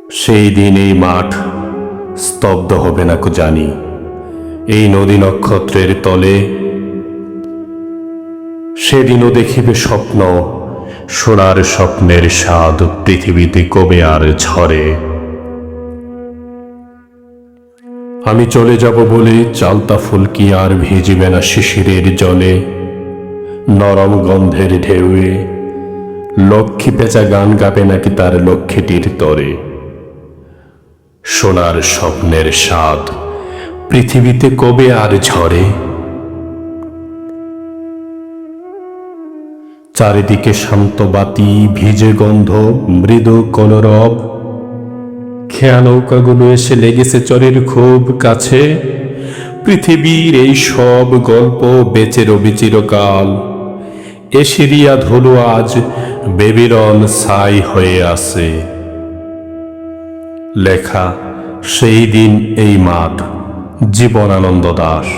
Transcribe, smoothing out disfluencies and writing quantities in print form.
সেই দিন এই মাঠ স্তব্ধ হবে না কো জানি, এই নদী নক্ষত্রের তলে। সেদিনও দেখিবে স্বপ্ন, সোনার স্বপ্নের স্বাদ পৃথিবীতে কবে আর ঝরে। আমি চলে যাব বলে চালতা ফুল কি আর ভিজিবে না শিশিরের জলে। নরম গন্ধের ঢেউয়ে লক্ষ্মী পেঁচা গান গাবে নাকি তার লক্ষ্মীটির তরে। সোনার স্বপ্নের স্বাদ পৃথিবীতে কবে আর ঝরে। চারিদিকে শান্ত বাতি, ভিজে গন্ধ, মৃদু কলরব। খেয়া নৌকাগুলো এসে লেগেছে চরের খুব কাছে। পৃথিবীর এই সব গল্প বেঁচে রবি চিরকাল। এশিরিয়া ধুলো আজ বেবিরন ছাই হয়ে আছে। লেখা সেই দিন এই মাঠ, জীবনানন্দ দাশ।